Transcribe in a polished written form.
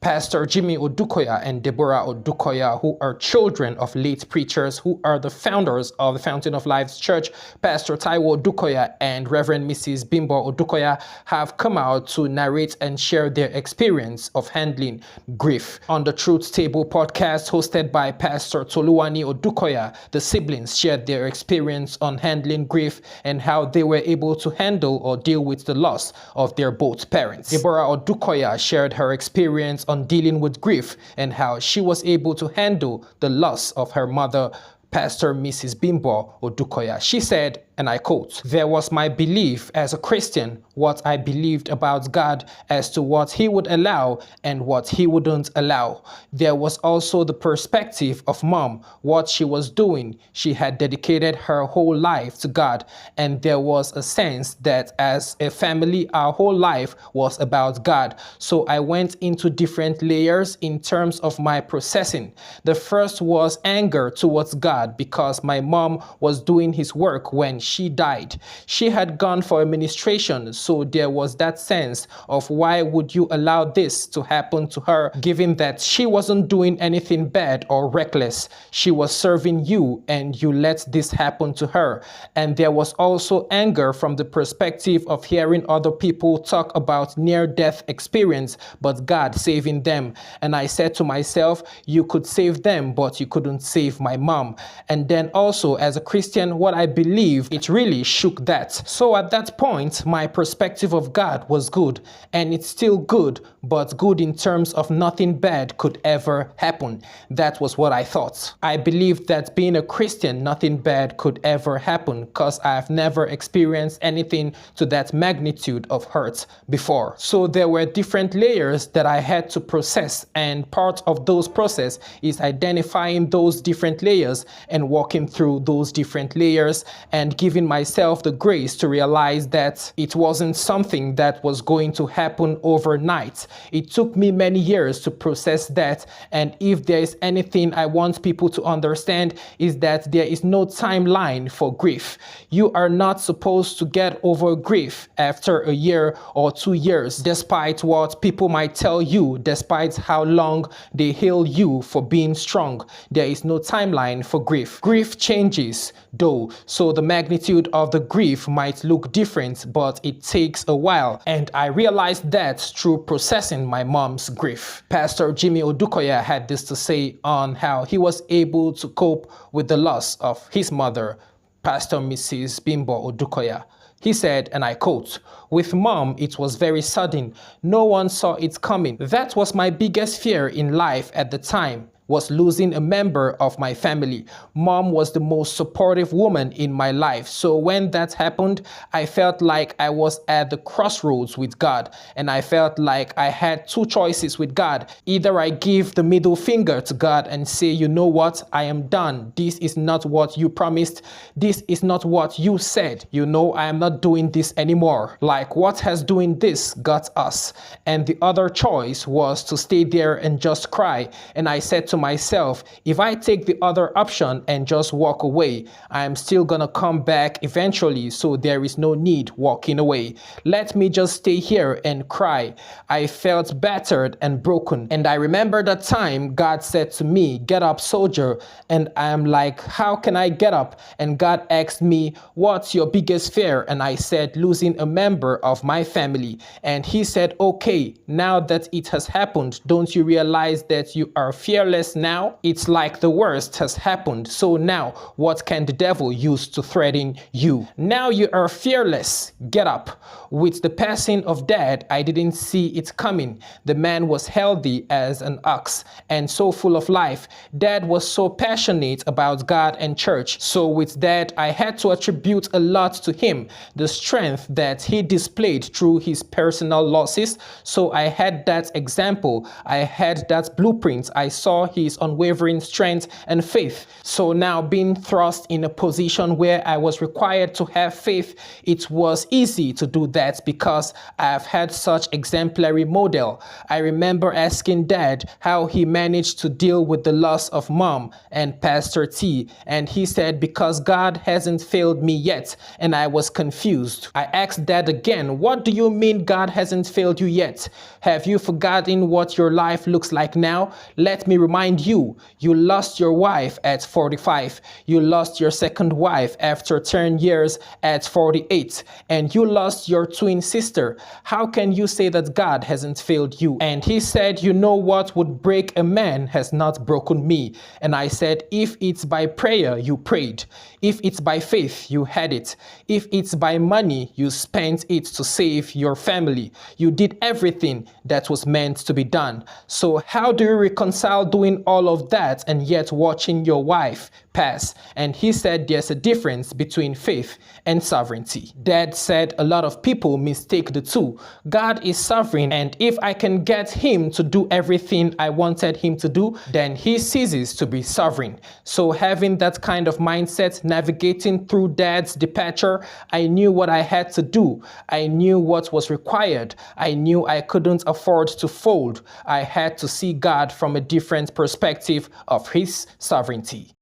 Pastor Jimmy Odukoya and Deborah Odukoya, who are children of late preachers who are the founders of the Fountain of Lives Church, Pastor Taiwo Odukoya and Reverend Mrs. Bimbo Odukoya, have come out to narrate and share their experience of handling grief. On the Truth Table podcast hosted by Pastor Toluwani Odukoya, the siblings shared their experience on handling grief and how they were able to handle or deal with the loss of their both parents. Deborah Odukoya shared her experience on dealing with grief and how she was able to handle the loss of her mother, Pastor Mrs. Bimbo Odukoya. She said, and I quote, "There was my belief as a Christian, what I believed about God as to what he would allow and what he wouldn't allow. There was also the perspective of mom, what she was doing. She had dedicated her whole life to God, and there was a sense that as a family, our whole life was about God. So I went into different layers in terms of my processing. The first was anger towards God because my mom was doing his work when she died. She had gone for administration, so there was that sense of why would you allow this to happen to her, given that she wasn't doing anything bad or reckless. She was serving you and you let this happen to her. And there was also anger from the perspective of hearing other people talk about near-death experience, but God saving them. And I said to myself, you could save them, but you couldn't save my mom. And then also as a Christian, what I believe, it really shook that. So at that point, my perspective of God was good, and it's still good, but good in terms of nothing bad could ever happen. That was what I thought. I believed that being a Christian, nothing bad could ever happen because I've never experienced anything to that magnitude of hurt before. So there were different layers that I had to process, and part of those process is identifying those different layers and walking through those different layers and giving myself the grace to realize that it wasn't something that was going to happen overnight. It took me many years to process that, and if there is anything I want people to understand is that there is no timeline for grief. You are not supposed to get over grief after a year or 2 years, despite what people might tell you, despite how long they hail you for being strong. There is no timeline for grief. Grief changes, though, so the magnitude of the grief might look different, but it takes a while, and I realized that through processing my mom's grief. Pastor Jimmy Odukoya had this to say on how he was able to cope with the loss of his mother, Pastor Mrs. Bimbo Odukoya. He said, and I quote, "With mom, it was very sudden. No one saw it coming. That was my biggest fear in life at the time, was losing a member of my family. Mom was the most supportive woman in my life. So when that happened, I felt like I was at the crossroads with God. And I felt like I had two choices with God. Either I give the middle finger to God and say, you know what, I am done. This is not what you promised. This is not what you said. You know, I am not doing this anymore. Like, what has doing this got us? And the other choice was to stay there and just cry. And I said to myself, if I take the other option and just walk away, I am still gonna come back eventually, so there is no need walking away. Let me just stay here and cry. I felt battered and broken. And I remember that time God said to me, get up, soldier. And I am like, how can I get up? And God asked me, what's your biggest fear? And I said, losing a member of my family. And he said, okay, now that it has happened, don't you realize that you are fearless now? It's like the worst has happened. So now what can the devil use to threaten you? Now you are fearless. Get up. With the passing of Dad, I didn't see it coming. The man was healthy as an ox and so full of life. Dad was so passionate about God and church. So with that, I had to attribute a lot to him, the strength that he displayed through his personal losses. So I had that example. I had that blueprint. I saw his unwavering strength and faith. So now, being thrust in a position where I was required to have faith, it was easy to do that because I've had such exemplary model. I remember asking Dad how he managed to deal with the loss of Mom and Pastor T, and he said because God hasn't failed me yet, and I was confused. I asked Dad again, what do you mean God hasn't failed you yet? Have you forgotten what your life looks like now? Let me remind you, you lost your wife at 45, you lost your second wife after 10 years at 48, and you lost your twin sister. How can you say that God hasn't failed you? And he said, you know what would break a man has not broken me. And I said, if it's by prayer, you prayed. If it's by faith, you had it. If it's by money, you spent it to save your family. You did everything that was meant to be done. So how do you reconcile doing all of that and yet watching your wife pass? And he said there's a difference between faith and sovereignty. Dad said a lot of people mistake the two. God is sovereign, and if I can get him to do everything I wanted him to do, then he ceases to be sovereign. So having that kind of mindset, navigating through Dad's departure, I knew what I had to do. I knew what was required. I knew I couldn't afford to fold. I had to see God from a different perspective of his sovereignty.